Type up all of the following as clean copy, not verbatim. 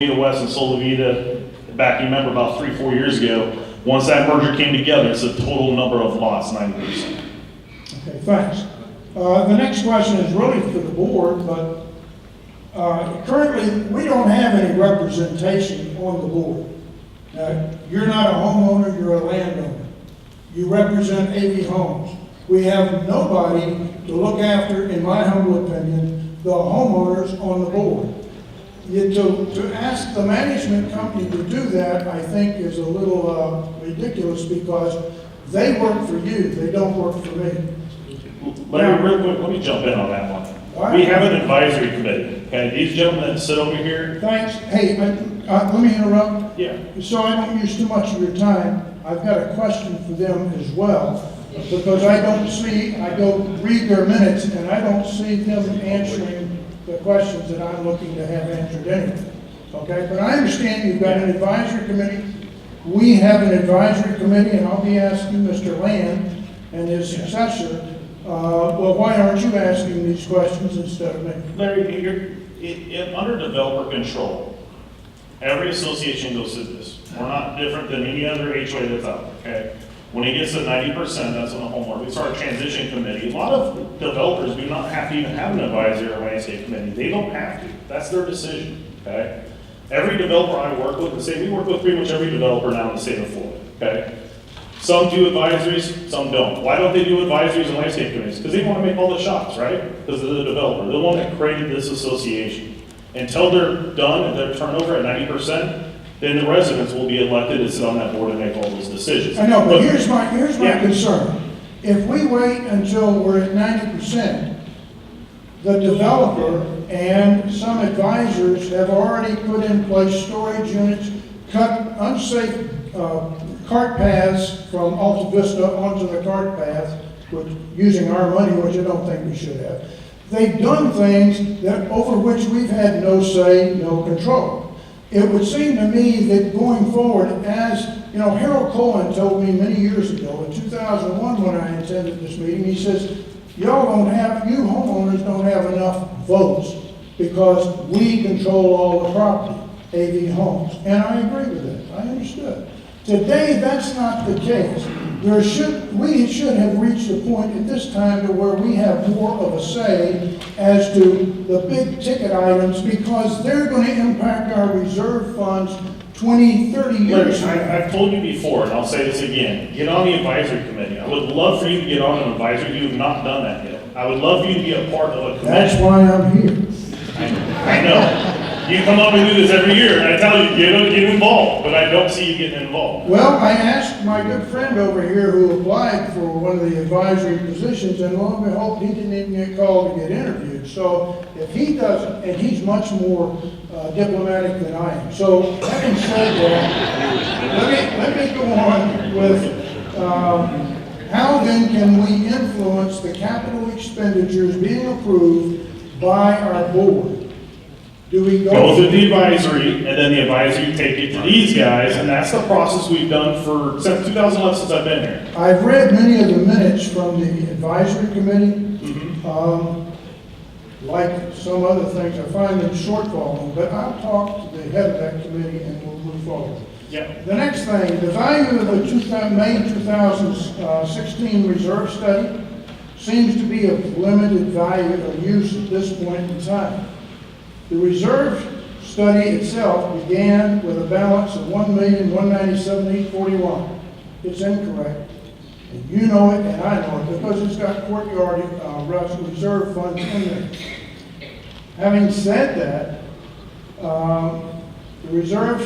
West and Solivita, back, you remember about 3-4 years ago, once that merger came together, it's a total number of lots, 90%. Okay, thanks. The next question is really for the board, but currently we don't have any representation on the board. Now, you're not a homeowner, you're a landowner. You represent AV Homes. We have nobody to look after, in my humble opinion, the homeowners on the board. To ask the management company to do that, I think, is a little ridiculous because they work for you, they don't work for me. Let me jump in on that one. We have an advisory committee, okay? These gentlemen that sit over here. Thanks. Hey, let me interrupt. Yeah. So I don't use too much of your time, I've got a question for them as well, because I go read their minutes, and I don't see them answering the questions that I'm looking to have answered anyway. Okay, but I understand you've got an advisory committee. We have an advisory committee, and I'll be asking Mr. Land and his successor, well, why aren't you asking these questions instead of me? Larry, under developer control, every association goes through this. We're not different than any other HOA that's out there, okay? When it gets to 90%, that's when the homeowner, we start a transition committee. A lot of developers do not have to even have an advisory or landscape committee. They don't have to. That's their decision, okay? Every developer I work with, we work with pretty much every developer now in the state of Florida, okay? Some do advisories, some don't. Why don't they do advisories and landscape committees? Because they want to make all the shots, right? Because they're the developer. They're the one that created this association. Until they're done and their turnover at 90%, then the residents will be elected to sit on that board and make all those decisions. I know, but here's my Yeah. concern. If we wait until we're at 90%, the developer and some advisors have already put in place storage units, cut unsafe cart paths from Alta Vista onto the cart path, using our money, which I don't think we should have. They've done things that over which we've had no say, no control. It would seem to me that going forward, as, you know, Harold Cohen told me many years ago, in 2001 when I attended this meeting, he says, you homeowners don't have enough votes because we control all the property, AV Homes. And I agree with that, I understood. Today, that's not the case. We should have reached a point at this time to where we have more of a say as to the big ticket items because they're going to impact our reserve funds 20, 30 years from now. I've told you before, and I'll say this again, get on the advisory committee. I would love for you to get on an advisory. You have not done that yet. I would love for you to be a part of a committee. That's why I'm here. I know. You come up and do this every year, and I tell you, get involved, but I don't see you getting involved. Well, I asked my good friend over here who applied for one of the advisory positions, and lo and behold, he didn't even get called to get interviewed. So if he doesn't, and he's much more diplomatic than I am. So having said that, let me go on with how then can we influence the capital expenditures being approved by our board? Do we go through the advisory, and then the advisory take it to these guys, and that's the process we've done since 2011, since I've been here. I've read many of the minutes from the advisory committee. Like some other things, I find them shortfalling, but I'll talk to the head of that committee and we'll move forward. Yeah. The next thing, the value of the May 2016 reserve study seems to be of limited value or use at this point in time. The reserve study itself began with a balance of $1,197,841. It's incorrect. And you know it, and I know it, because it's got courtyard reserve funds in there. Having said that, the reserve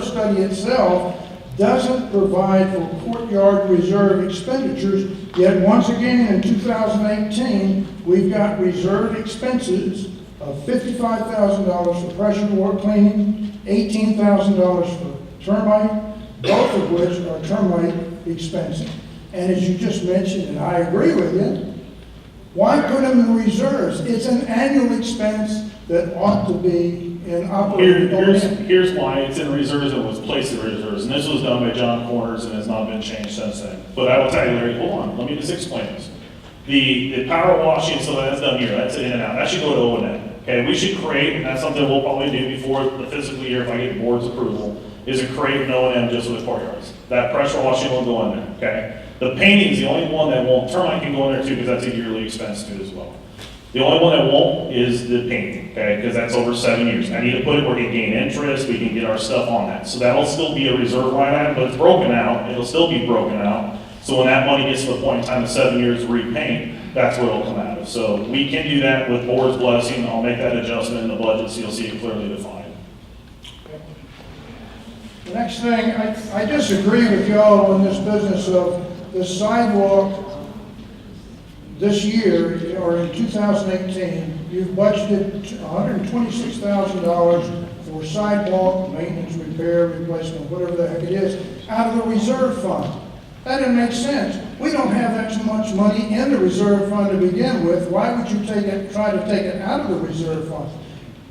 study itself doesn't provide for courtyard reserve expenditures, yet once again in 2018, we've got reserve expenses of $55,000 for pressure water cleaning, $18,000 for termite, both of which are termite expenses. And as you just mentioned, and I agree with you, why put them in reserves? It's an annual expense that ought to be in operating. Here's why it's in reserves and was placed in reserves. And this was done by John Corners and has not been changed since then. But I will tell you, Larry, hold on, let me just explain this. The power washing, so that's done here, that's in and out. That should go to O&M. Okay, we should create, and that's something we'll probably do before the fiscal year if I get the board's approval, is to create an O&M just for the courtyards. That pressure washing will go in there, okay? The painting is the only one that won't, termite can go in there too, because that's a yearly expense too as well. The only one that won't is the painting, okay, because that's over 7 years. I need to put it where we can gain interest, we can get our stuff on that. So that'll still be a reserve line item, but it's broken out, it'll still be broken out. So when that money gets to the point in time of 7 years to repaint, that's where it'll come out of. So we can do that with board's blessing, I'll make that adjustment in the budget so you'll see it clearly defined. The next thing, I disagree with y'all on this business of the sidewalk this year, or in 2018, you've budgeted $126,000 for sidewalk maintenance, repair, replacement, whatever the heck it is, out of the reserve fund. That didn't make sense. We don't have that much money in the reserve fund to begin with. Why would you try to take it out of the reserve fund?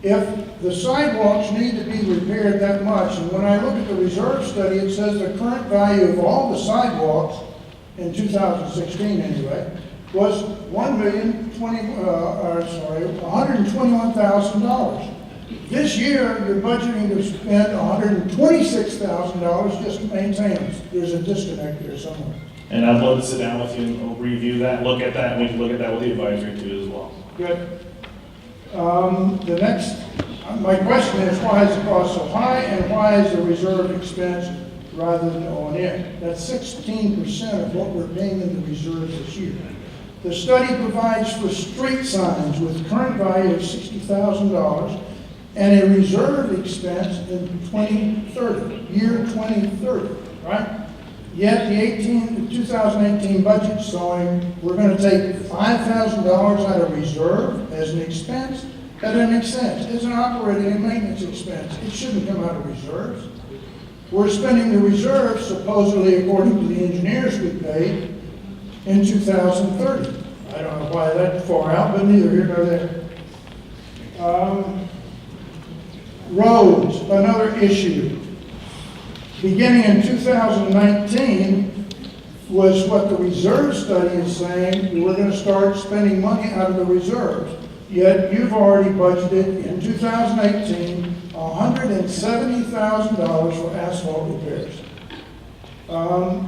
If the sidewalks need to be repaired that much, and when I look at the reserve study, it says the current value of all the sidewalks, in 2016 anyway, was $121,000. This year, you're budgeting to spend $126,000 just to maintain them. There's a disconnect there somewhere. And I'd love to sit down with you and review that, look at that, and we can look at that with the advisory too as well. Good. The next, my question is, why is the cost so high, and why is the reserve expense rather than O&M? That's 16% of what we're paying in the reserves this year. The study provides for street signs with current value of $60,000 and a reserve expense in 2030, year 2030, right? Yet the 2018 budget showing we're going to take $5,000 out of reserve as an expense. That doesn't make sense. It's an operating and maintenance expense. It shouldn't come out of reserves. We're spending the reserves, supposedly according to the engineers we paid, in 2030. I don't know why that's far out, but neither here nor there. Roads, another issue. Beginning in 2019 was what the reserve study is saying, we're going to start spending money out of the reserves. Yet you've already budgeted in 2018 $170,000 for asphalt repairs.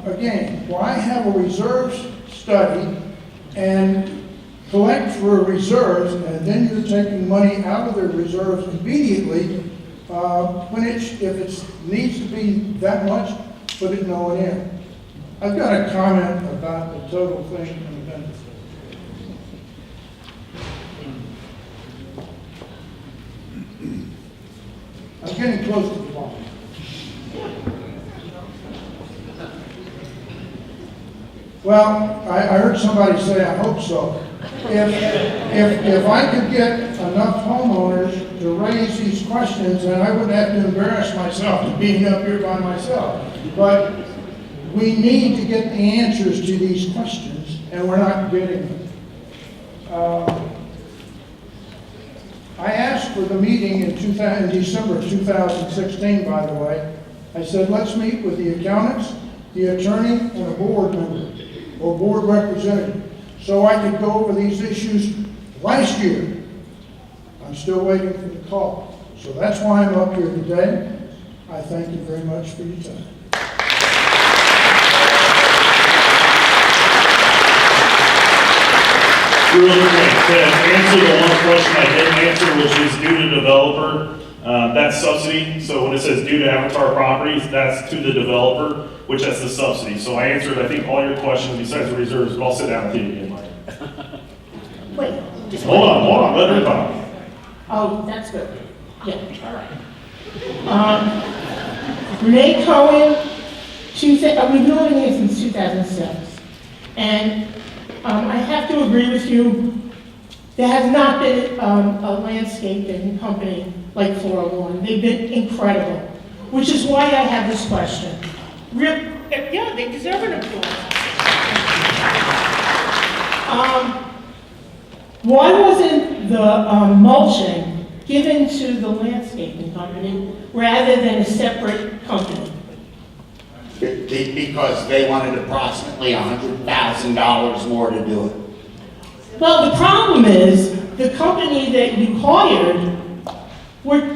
Again, why have a reserve study and collect for reserves, and then you're taking money out of the reserves immediately when if it needs to be that much, put it in O&M. I've got a comment about the total thing in a minute. I'm getting close to the bottom. Well, I heard somebody say, I hope so. If I could get enough homeowners to raise these questions, then I wouldn't have to embarrass myself to being up here by myself. But we need to get the answers to these questions, and we're not getting them. I asked for the meeting in December of 2016, by the way. I said, let's meet with the accountants, the attorney, and a board member, or board representative, so I could go over these issues last year. I'm still waiting for the call. So that's why I'm up here today. I thank you very much for your time. Really quick, to answer the one question I didn't answer, which is due to developer, that's subsidy. So when it says due to Avatar Properties, that's to the developer, which that's the subsidy. So I answered, I think, all your questions besides the reserves, but I'll sit down with you again, Mike. Wait, just Hold on, let her talk. Oh, that's good. Yeah, all right. Renee Cohen, we've been living here since 2006. And I have to agree with you, there has not been a landscaping company like 401. They've been incredible, which is why I have this question. Yeah, they deserve an applause. Why wasn't the mulching given to the landscaping company rather than a separate company? Because they wanted approximately $100,000 more to do it. Well, the problem is, the company that you hired,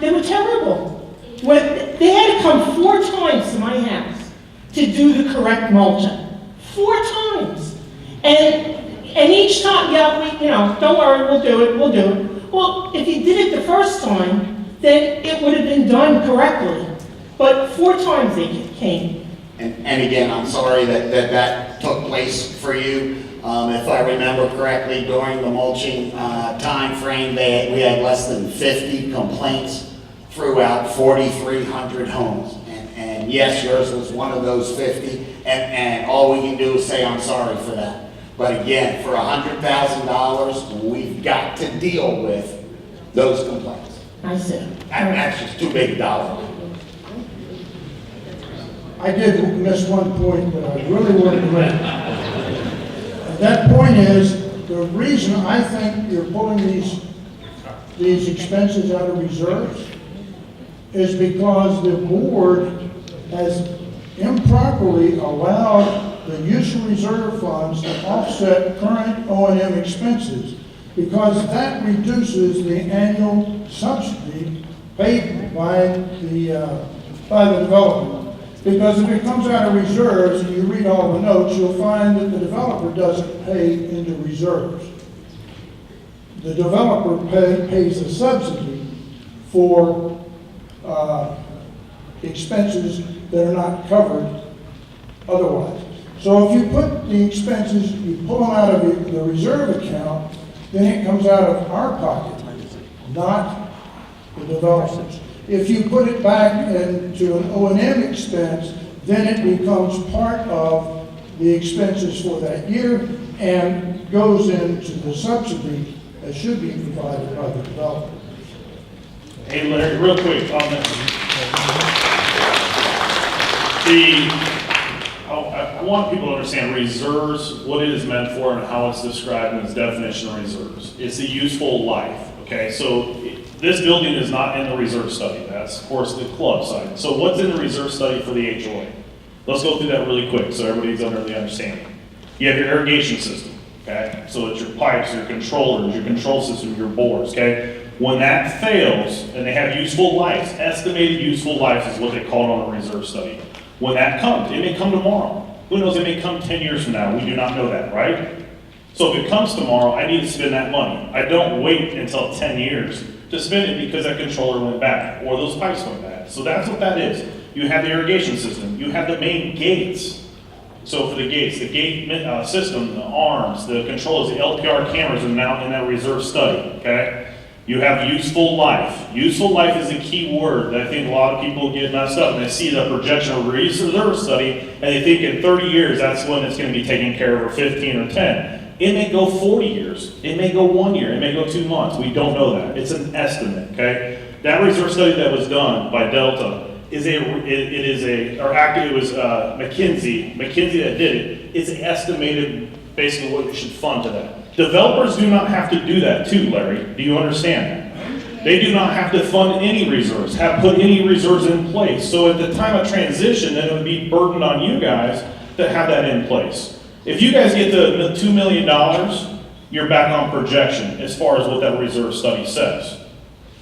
they were terrible. They had to come 4 times to my house to do the correct mulching. 4 times. And each time, yeah, don't worry, we'll do it. Well, if you did it the first time, then it would have been done correctly. But 4 times they came. And again, I'm sorry that took place for you. If I remember correctly, during the mulching time frame, we had less than 50 complaints throughout 4,300 homes. And yes, yours was one of those 50, and all we can do is say, I'm sorry for that. But again, for $100,000, we've got to deal with those complaints. I see. That's just too big a dollar. I did miss one point that I really wanted to make. And that point is, the reason I think you're pulling these expenses out of reserves is because the board has improperly allowed the use of reserve funds to offset current O&M expenses, because that reduces the annual subsidy paid by the developer. Because if it comes out of reserves, and you read all the notes, you'll find that the developer doesn't pay into reserves. The developer pays a subsidy for expenses that are not covered otherwise. So if you put the expenses, you pull them out of the reserve account, then it comes out of our pocket, not the developer's. If you put it back into an O&M expense, then it becomes part of the expenses for that year and goes into the subsidy that should be provided by the developer. Hey Larry, real quick on this. I want people to understand reserves, what it is meant for and how it's described in its definition of reserves. It's a useful life, okay? So this building is not in the reserve study. That's, of course, the club side. So what's in the reserve study for the HOA? Let's go through that really quick so everybody's under the understanding. You have your irrigation system, okay? So it's your pipes, your controllers, your control system, your bores, okay? When that fails, and they have useful lives, estimated useful life is what they call it on the reserve study. When that comes, it may come tomorrow. Who knows, it may come 10 years from now. We do not know that, right? So if it comes tomorrow, I need to spend that money. I don't wait until 10 years to spend it because that controller went bad or those pipes went bad. So that's what that is. You have the irrigation system. You have the main gates. So for the gates, the gate system, the arms, the controllers, the LPR cameras are now in that reserve study, okay? You have useful life. Useful life is a key word that I think a lot of people get messed up, and they see the projection of reserve study, and they think in 30 years that's when it's going to be taken care of, or 15 or 10. It may go 40 years. It may go 1 year. It may go 2 months. We don't know that. It's an estimate, okay? That reserve study that was done by Delta is McKinsey that did it. It's estimated basically what you should fund to that. Developers do not have to do that too, Larry. Do you understand that? They do not have to fund any reserves, put any reserves in place. So at the time of transition, then it would be burdened on you guys to have that in place. If you guys get the $2 million, you're back on projection as far as what that reserve study says.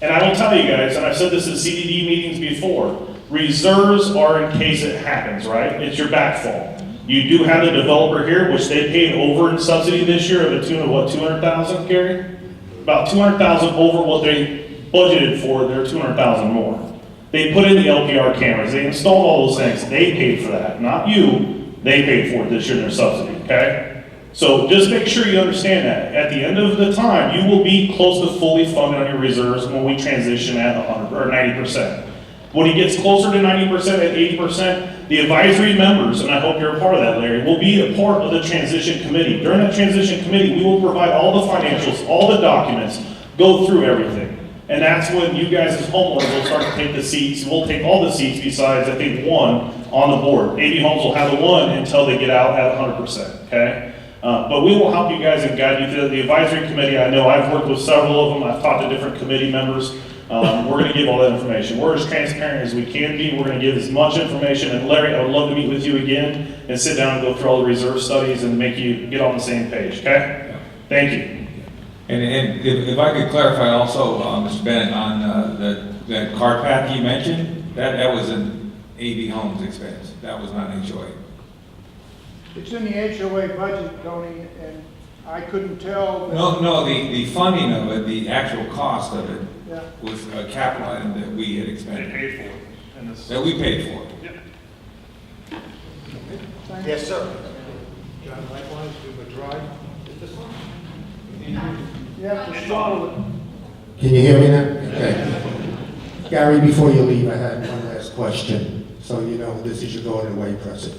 And I will tell you guys, and I've said this in CDD meetings before, reserves are in case it happens, right? It's your backfall. You do have the developer here, which they paid over in subsidy this year of the tune of what, 200,000, Gary? About 200,000 over what they budgeted for, they're 200,000 more. They put in the LPR cameras, they installed all those things, they paid for that, not you, they paid for it this year in their subsidy, okay? So just make sure you understand that. At the end of the time, you will be close to fully funded on your reserves when we transition at 100 or 90%. When it gets closer to 90%, at 80%, the advisory members, and I hope you're a part of that, Larry, will be a part of the transition committee. During that transition committee, we will provide all the financials, all the documents, go through everything. And that's when you guys as homeowners will start to take the seats. We'll take all the seats besides, I think, one on the board. AV Homes will have the one until they get out at 100%, okay? But we will help you guys and guide you through the advisory committee. I know I've worked with several of them. I've talked to different committee members. We're going to give all that information. We're as transparent as we can be. We're going to give as much information. And Larry, I would love to meet with you again and sit down and go through all the reserve studies and make you get on the same page, okay? Thank you. And if I could clarify also, Mr. Bennett, on that cart path you mentioned, that was an AV Homes expense. That was not HOA. It's in the HOA budget, Tony, and I couldn't tell. No, the funding of it, the actual cost of it, Yeah. was a capital item that we had They expended, paid for it. And this, that we paid for. yeah. Yes, sir. John, likewise, do a drive. Is this one? You have to swallow it. Can you hear me now? Okay. Gary, before you leave, I had one last question, so you know this is your going away present.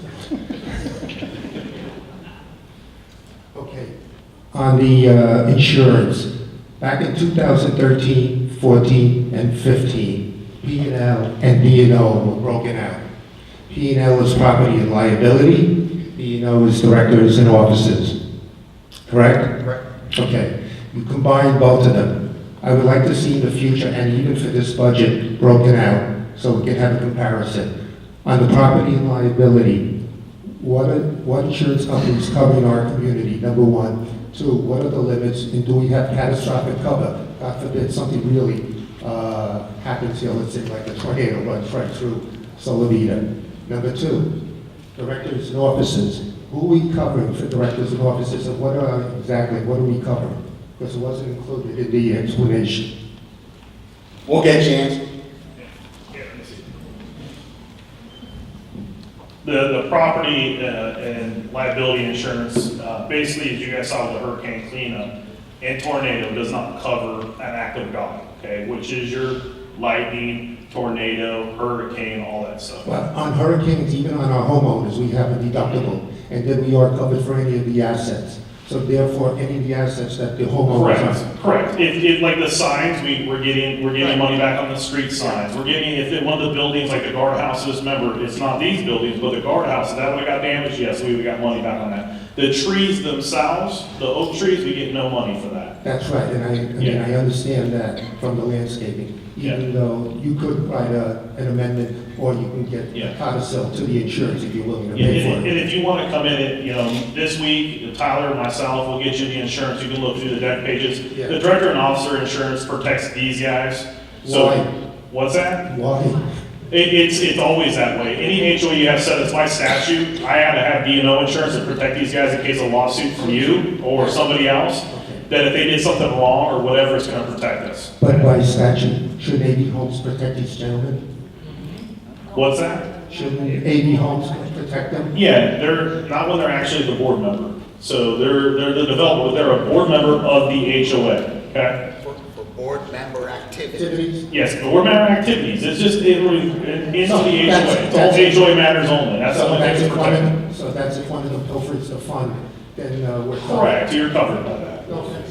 Okay. On the insurance, back in 2013, 14, and 15, P&L and D&O were broken out. P&L is property and liability, D&O is directors and officers. Correct? Correct. Okay. You combine both of them. I would like to see in the future, and even for this budget, broken out, so we can have a comparison. On the property and liability, what insurance companies covering our community, number one? Two, what are the limits, and do we have catastrophic cover? God forbid something really happens here, let's say like a tornado runs right through Solivita. Number two, directors and officers. Who are we covering for directors and officers, and what are we covering? Because it wasn't included in the explanation. We'll get you answered. Yeah, let me see. The property and liability insurance, basically, as you guys saw with the hurricane cleanup, and tornado does not cover an act of God, okay, which is your lightning, tornado, hurricane, all that stuff. Well, on hurricanes, even on our homeowners, we have a deductible, and then we are covered for any of the assets. So therefore, any of the assets that the homeowners are. Correct. If like the signs, we're getting money back on the street signs. We're getting, if one of the buildings, like the guardhouses, remember, it's not these buildings, but the guardhouses, that would have got damaged, yes, we would have got money back on that. The trees themselves, the oak trees, we get no money for that. That's right, and I understand that from the landscaping. Even though you could write an amendment, or you can get a codicil to the insurance if you're willing to Yeah, pay for and it. if you want to come in, this week, Tyler, myself, will get you the insurance, you can look through the deck pages. Yeah. The director and officer insurance protects these guys. So, Why? what's that? Why? It's always that way. Any HOA you have set, it's by statute, I had to have D&O insurance to protect these guys in case of lawsuit from you or somebody else, that if they did something wrong or whatever, it's gonna protect us. But by statute, should AV Homes protect these gentlemen? What's that? Shouldn't AV Homes protect them? Yeah, they're, not when they're actually the board member. So they're the developer, they're a board member of the HOA, okay? For board member activity. Activities? Yes, board member activities, it's just, into the So HOA, that's- it's all HOA matters only, that's the So only thing that's that's if one protected. of them, so that's if one of them pilfers the fund, then we're covered. Correct, you're covered by that. Okay.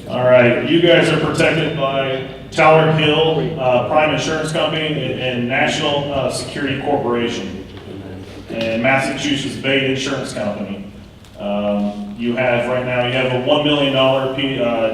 All right, you guys are protected by Tower Hill Prime Insurance Company and National Security Corporation and Massachusetts Bay Insurance Company. You have right now, you have a $1 million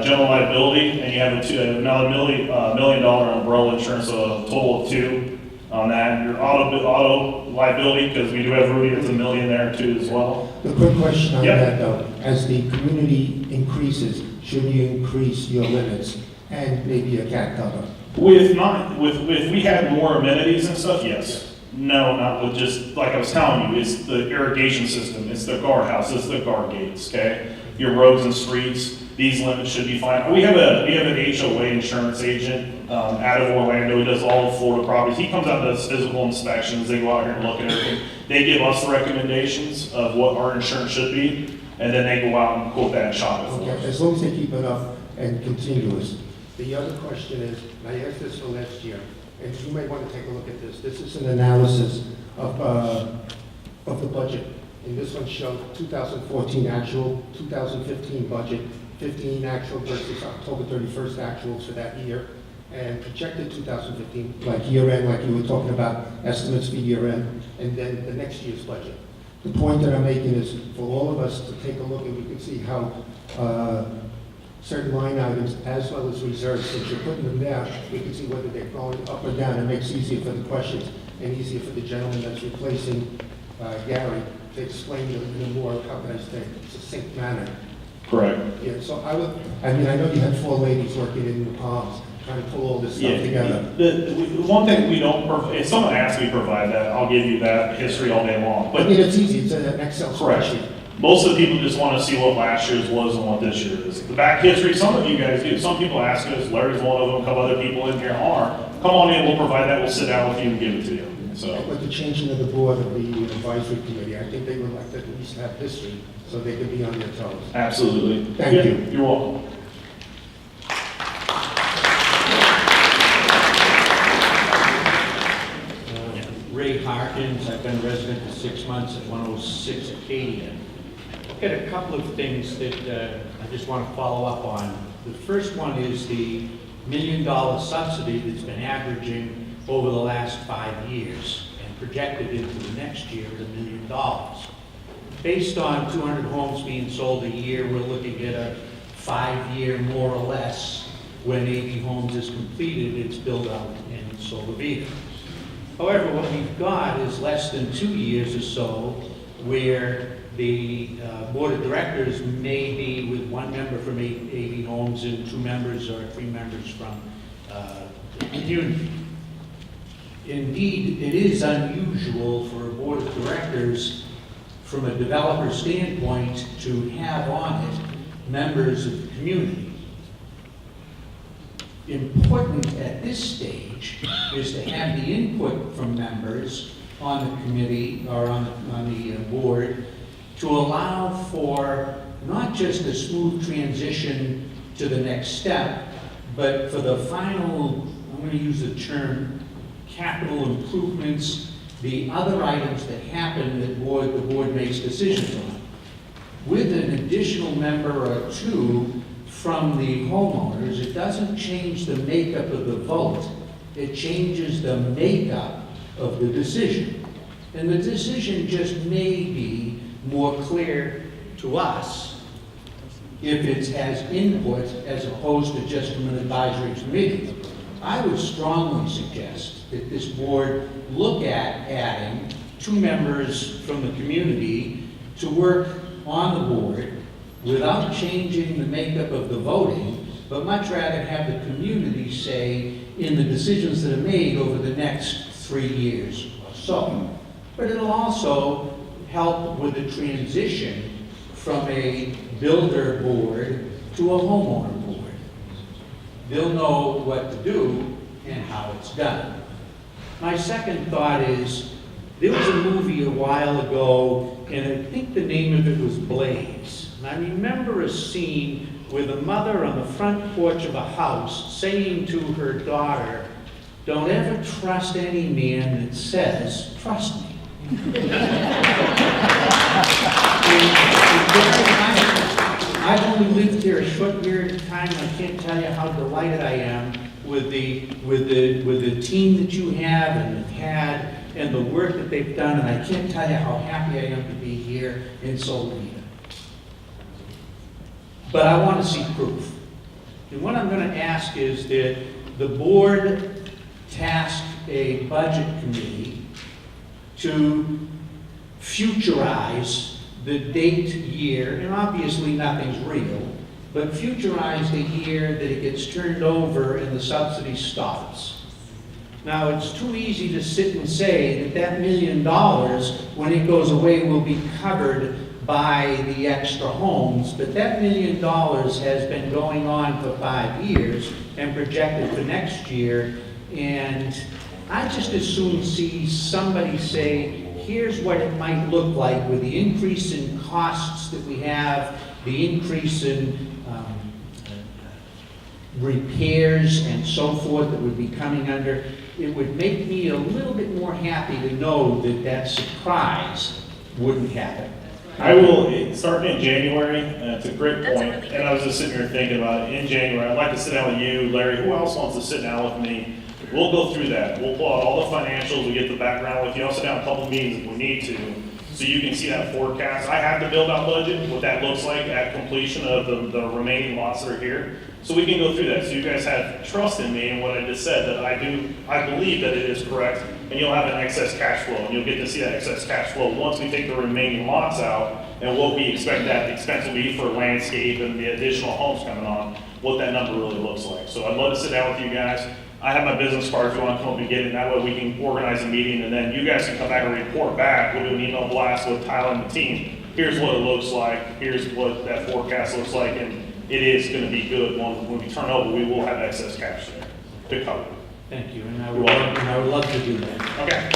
general liability, and you have another $1 million umbrella insurance, so a total of $2 million on that. Your auto liability, because we do have Rudy, it's $1 million there too as well. The quick question on Yep. that though, as the community increases, should you increase your limits and maybe a cat cover? If we had more amenities and stuff, yes. No, not with just, like I was telling you, it's the irrigation system, it's the guardhouse, it's the guard gates, okay? Your roads and streets, these limits should be fine. We have an HOA insurance agent, out of Orlando, who does all of Florida properties. He comes out and does physical inspections, they go out here and look at everything. They give us the recommendations of what our insurance should be, and then they go out and quote that and shop it for Okay, us. as long as they keep it up and continuous. The other question is, and I asked this for last year, and you may want to take a look at this. This is an analysis of the budget. And this one showed 2014 actual, 2015 budget, 15 actual versus October 31st actuals for that year, and projected 2015, like year end, like you were talking about, estimates for year end, and then the next year's budget. The point that I'm making is for all of us to take a look and we can see how certain line items as well as reserves, since you're putting them down, we can see whether they're going up or down. It makes it easier for the questions and easier for the gentleman that's replacing Gary to explain it in a more, how can I say, succinct manner. Correct. Yeah, so I mean, I know you had 4 ladies working in the Palms, trying to pull all this stuff together. The one thing we don't, if someone asks me to provide that, I'll give you that history all day long. I But mean, it's easy, it's an Excel correct. spreadsheet. Most of the people just want to see what last year's was and what this year is. The back history, some of you guys do. Some people ask us, Larry's one of them, a couple other people in here are. Come on in, we'll provide that, we'll sit down with you and give it to you. So, With the changing of the board of the advisory committee, I think they would like to at least have history, so they could be on their toes. absolutely. Thank Yeah, you. You're welcome. Ray Harkins, I've been a resident for 6 months at 106 Acadia. I've got a couple of things that I just want to follow up on. The first one is the $1 million subsidy that's been averaging over the last 5 years and projected into the next year at $1 million. Based on 200 homes being sold a year, we're looking at a 5-year more or less when AV Homes is completed its build out in Solivita. However, what we've got is less than 2 years or so where the board of directors may be with 1 member from AV Homes and 2 members or 3 members from the community. Indeed, it is unusual for a board of directors from a developer standpoint to have on it members of the community. Important at this stage is to have the input from members on the committee or on the board to allow for not just a smooth transition to the next step, but for the final, I'm going to use the term, capital improvements, the other items that happen that the board makes decisions on. With an additional member or 2 from the homeowners, it doesn't change the makeup of the vote, it changes the makeup of the decision. And the decision just may be more clear to us if it has input as opposed to just from an advisory committee. I would strongly suggest that this board look at adding 2 members from the community to work on the board without changing the makeup of the voting, but much rather have the community say in the decisions that are made over the next 3 years or so. But it'll also help with the transition from a builder board to a homeowner board. They'll know what to do and how it's done. My second thought is, there was a movie a while ago, and I think the name of it was Blaze. And I remember a scene with a mother on the front porch of a house saying to her daughter, "Don't ever trust any man that says, 'Trust me.'" I've only lived here a short period of time, and I can't tell you how delighted I am with the team that you have and have had and the work that they've done, and I can't tell you how happy I am to be here in Solivita. But I want to see proof. And what I'm going to ask is that the board task a budget committee to futurize the date year, and obviously nothing's real, but futurize the year that it gets turned over and the subsidy stops. Now, it's too easy to sit and say that that $1 million, when it goes away, will be covered by the extra homes, but that $1 million has been going on for 5 years and projected for next year, and I just as soon see somebody say, here's what it might look like with the increase in costs that we have, the increase in repairs and so forth that would be coming under. It would make me a little bit more happy to know that that surprise wouldn't happen. I will, starting in January, it's a great point, and I was just sitting here thinking about it, in January, I'd like to sit down with you, Larry, who else wants to sit down with me? We'll go through that, we'll pull out all the financials, we get the background with you, I'll sit down a couple meetings if we need to, So you can see that forecast. I have the build-out budget, what that looks like at completion of the remaining lots that are here. So we can go through that. So you guys have trust in me and what I just said, that I believe that it is correct. And you'll have an excess cash flow, and you'll get to see that excess cash flow once we take the remaining lots out and what we expect that expense will be for landscape and the additional homes coming on, what that number really looks like. So I'd love to sit down with you guys. I have my business card if you want to come up and get it. That way we can organize a meeting, and then you guys can come back and report back. We'll do an email blast with Tyler and the team. Here's what it looks like. Here's what that forecast looks like, and it is going to be good. When we turn over, we will have excess cash there to cover. Thank you, and I would love to do that. Okay.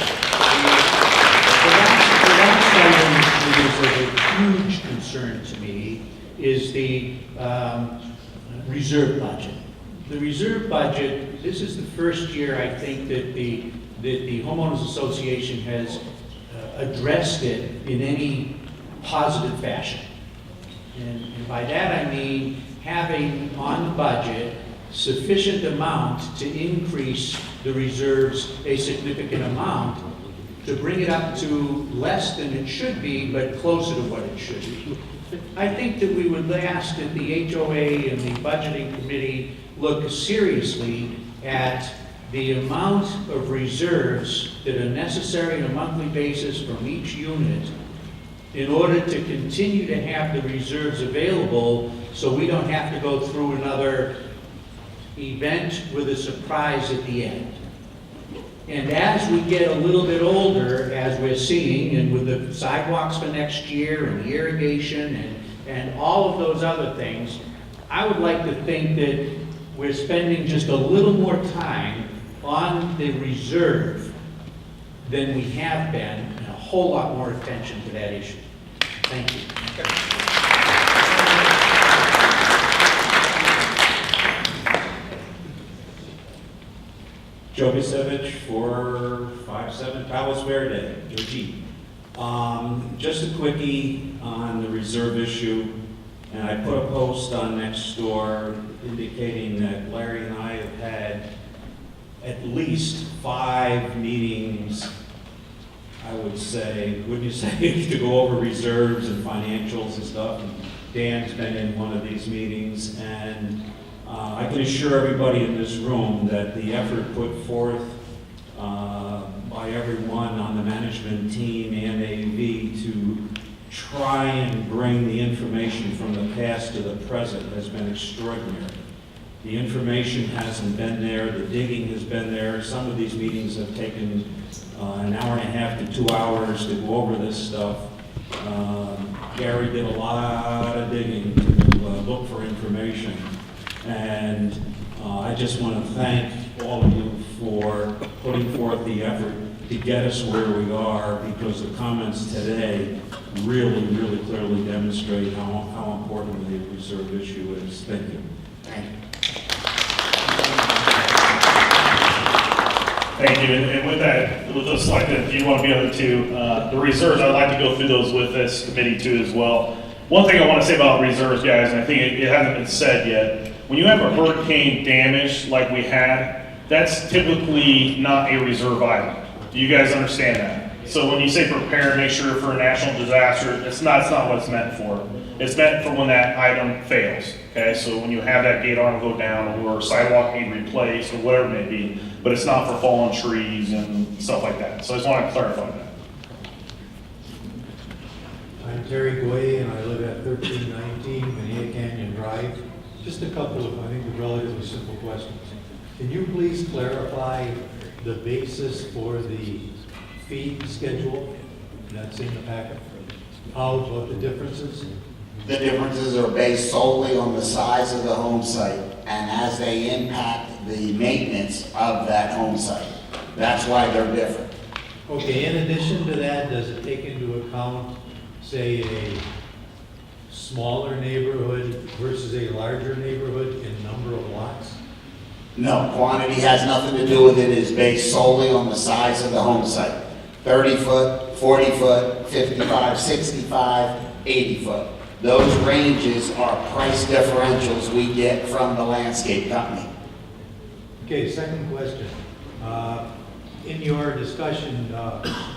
The last item that is of a huge concern to me is the reserve budget. The reserve budget, this is the first year, I think, that the homeowners association has addressed it in any positive fashion. And by that I mean having on the budget sufficient amount to increase the reserves a significant amount to bring it up to less than it should be, but closer to what it should be. I think that we would ask that the HOA and the budgeting committee look seriously at the amount of reserves that are necessary on a monthly basis from each unit in order to continue to have the reserves available so we don't have to go through another event with a surprise at the end. And as we get a little bit older, as we're seeing, and with the sidewalks for next year and the irrigation and all of those other things, I would like to think that we're spending just a little more time on the reserve than we have been, and a whole lot more attention to that issue. Thank you. Joe Bisevich, 457 Palos Verde, Georgie. Just a quickie on the reserve issue, and I put a post on Nextdoor indicating that Larry and I have had at least 5 meetings, I would say, wouldn't you say, to go over reserves and financials and stuff. And Dan's been in one of these meetings, and I can assure everybody in this room that the effort put forth by everyone on the management team and AV to try and bring the information from the past to the present has been extraordinary. The information hasn't been there, the digging has been there. Some of these meetings have taken an hour and a half to 2 hours to go over this stuff. Gary did a lot of digging to look for information. And I just want to thank all of you for putting forth the effort to get us where we are, because the comments today really, really clearly demonstrate how important the reserve issue is. Thank you. Thank you. Thank you. And with that, with those selected, if you want to be on the reserves, I'd like to go through those with this committee too as well. One thing I want to say about reserves, guys, and I think it hasn't been said yet, when you have a hurricane damage like we had, that's typically not a reserve item. Do you guys understand that? So when you say prepare, make sure for a national disaster, it's not what it's meant for. It's meant for when that item fails. Okay, so when you have that gate arm go down, or sidewalk need replaced, or whatever it may be, but it's not for fallen trees and stuff like that. So I just want to clarify that. I'm Terry Gway, and I live at 1319 Manea Canyon Drive. Just a couple of, I think, relatively simple questions. Can you please clarify the basis for the fee schedule that's in the packet? What the differences? The differences are based solely on the size of the home site and as they impact the maintenance of that home site. That's why they're different. Okay, in addition to that, does it take into account, say, a smaller neighborhood versus a larger neighborhood in number of lots? No, quantity has nothing to do with it. It is based solely on the size of the home site. 30 foot, 40 foot, 55, 65, 80 foot. Those ranges are price differentials we get from the landscape company. Okay, second question. In your discussion,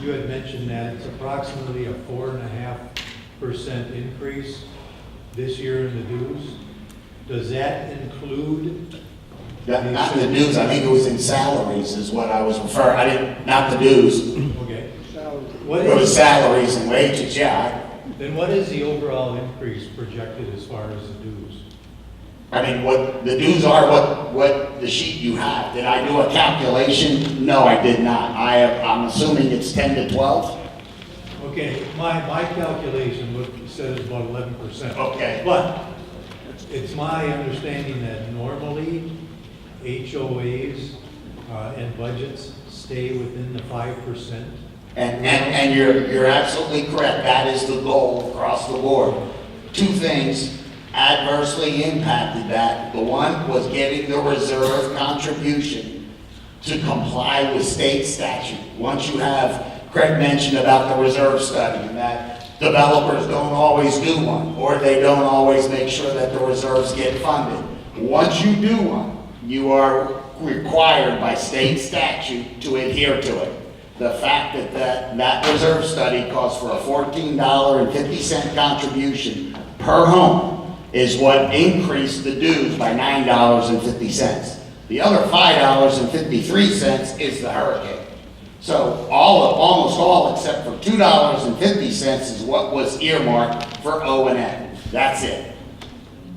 you had mentioned that it's approximately a 4.5% increase this year in the dues. Does that include? Not the dues, I think it was in salaries is what I was referring, not the dues. Okay. It was salaries and wages, yeah. Then what is the overall increase projected as far as the dues? I mean, what the dues are, what the sheet you have. Did I do a calculation? No, I did not. I'm assuming it's 10 to 12? Okay, my calculation says about 11%. Okay. But it's my understanding that normally HOAs and budgets stay within the 5%. And you're absolutely correct. That is the goal across the board. Two things adversely impacted that. The one was getting the reserve contribution to comply with state statute. Once you have, Craig mentioned about the reserve study, and that developers don't always do one, or they don't always make sure that the reserves get funded. Once you do one, you are required by state statute to adhere to it. The fact that reserve study calls for a $14.50 contribution per home is what increased the dues by $9.50. The other $5.53 is the hurricane. So almost all except for $2.50 is what was earmarked for O&M. That's it.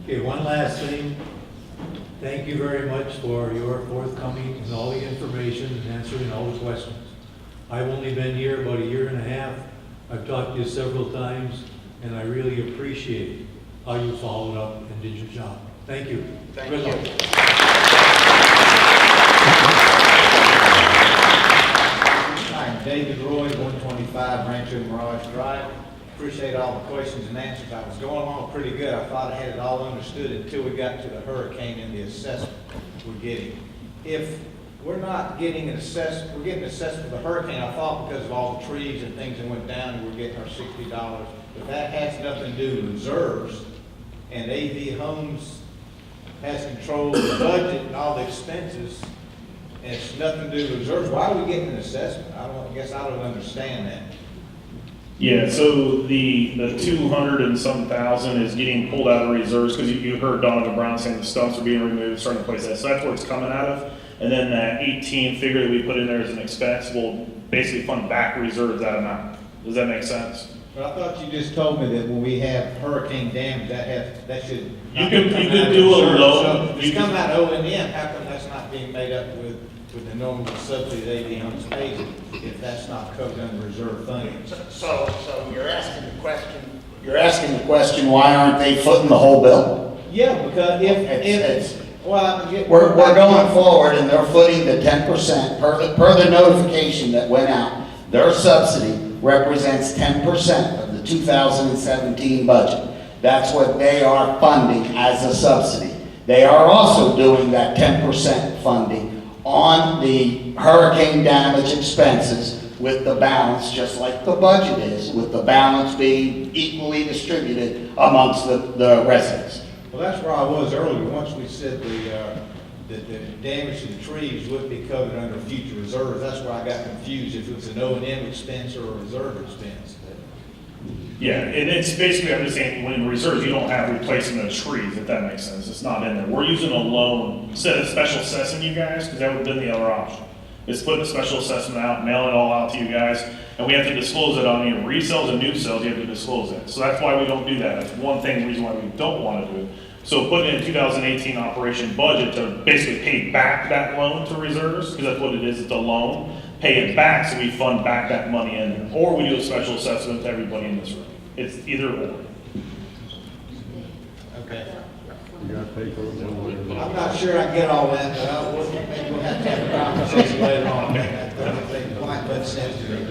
Okay, one last thing. Thank you very much for your forthcoming and all the information and answering all the questions. I've only been here about a year and a half. I've talked to you several times, and I really appreciate how you followed up and did your job. Thank you. Thank Good you. luck. I'm David Roy, 125 Rancho Mirage Drive. Appreciate all the questions and answers. I was going along pretty good. I thought I had it all understood until we got to the hurricane and the assessment we're getting. If we're not getting an assessment, we're getting an assessment for the hurricane, I thought because of all the trees and things that went down, and we're getting our $60. But that has nothing to do with reserves, and AV Homes has control of the budget and all the expenses, and it's nothing to do with reserves. Why are we getting an assessment? I guess I don't understand that. Yeah, so the 200 and some thousand is getting pulled out of reserves, because you heard Donovan Brown saying the stumps are being removed, starting to place that, so that's where it's coming out of. And then that 18 figure that we put in there as an expense will basically fund back reserves that amount. Does that make sense? But I thought you just told me that when we have hurricane damage, that should. You could do a loan. So if it's coming out of O&M, how come that's not being made up with the normal subsidy that AV Homes pays if that's not covered under reserve funding? So you're asking the question. You're asking the question, why aren't they footing the whole bill? Yeah, because We're going forward and they're footing the 10% per the notification that went out. Their subsidy represents 10% of the 2017 budget. That's what they are funding as a subsidy. They are also doing that 10% funding on the hurricane damage expenses with the balance, just like the budget is, with the balance being equally distributed amongst the residents. Well, that's where I was earlier. Once we said the damage to the trees would be covered under future reserves, that's where I got confused if it was an O&M expense or a reserve expense. Yeah, and it's basically, I'm just saying, when in reserves, you don't have replacing the trees, if that makes sense. It's not in there. We're using a loan, instead of special assessing you guys, because that would have been the other option. It's putting a special assessment out, mailing it all out to you guys, and we have to disclose it on either resales and new sales, you have to disclose it. So that's why we don't do that. That's one thing, reason why we don't want to do it. So putting in a 2018 operation budget to basically pay back that loan to reserves, because that's what it is, it's a loan, pay it back so we fund back that money in there. Or we do a special assessment to everybody in this room. It's either or. Okay. I'm not sure I get all that, but maybe we'll have to have a conversation later on. I don't think it quite makes sense to me.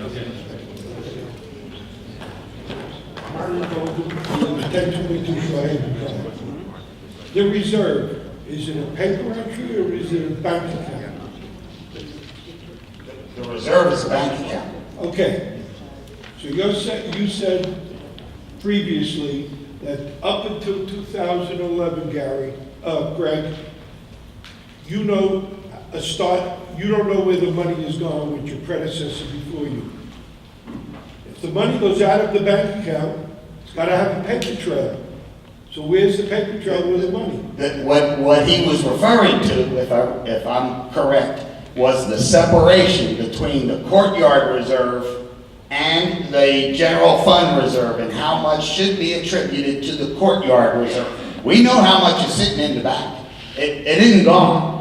Martin Vogel, 1022 Solivita Drive. The reserve, is it a paper entry or is it a bank account? The reserve is a bank account. Okay, so you said previously that up until 2011, Greg, you know a start, you don't know where the money is going with your predecessor before you. If the money goes out of the bank account, it's gotta have a paper trail. So where's the paper trail with the money? That what he was referring to, if I'm correct, was the separation between the courtyard reserve and the general fund reserve, and how much should be attributed to the courtyard reserve. We know how much is sitting in the bank. It isn't gone.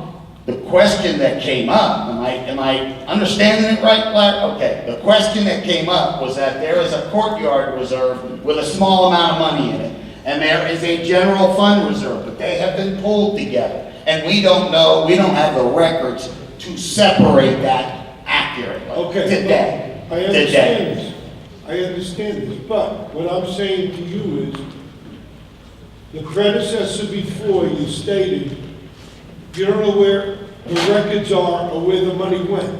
The question that came up, am I understanding it right, Larry? Okay, the question that came up was that there is a courtyard reserve with a small amount of money in it, and there is a general fund reserve, but they have been pulled together. And we don't know, we don't have the records to separate that accurately Okay. today. I understand this. I understand this, but what I'm saying to you is, the predecessor before you stated, you don't know where the records are or where the money went.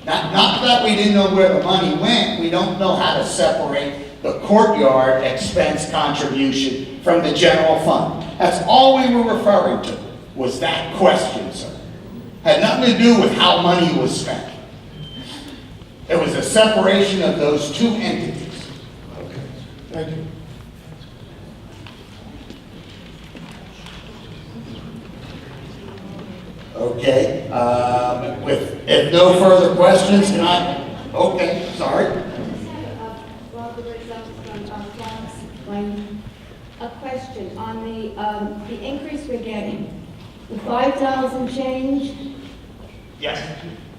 Not that we didn't know where the money went, we don't know how to separate the courtyard expense contribution from the general fund. That's all we were referring to, was that question, sir. Had nothing to do with how money was spent. It was a separation of those two entities. Okay, thank you. Okay, if no further questions, can I, okay, sorry. A question on the increase we're getting, the $5 change, Yes.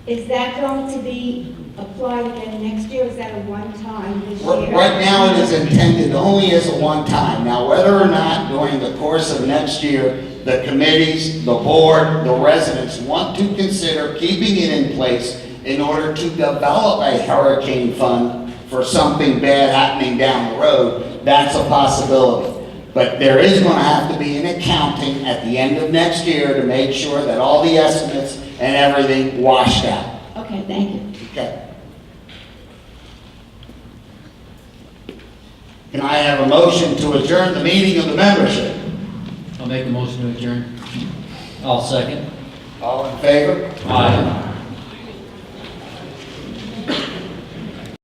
is that going to be applied again next year? Is that a one-time this year? Right now, it is intended only as a one-time. Now, whether or not during the course of next year, the committees, the board, the residents want to consider keeping it in place in order to develop a hurricane fund for something bad happening down the road, that's a possibility. But there is going to have to be an accounting at the end of next year to make sure that all the estimates and everything washed out. Okay, thank you. Okay. Can I have a motion to adjourn the meeting of the membership? I'll make a motion to adjourn. I'll second. All in favor? Aye.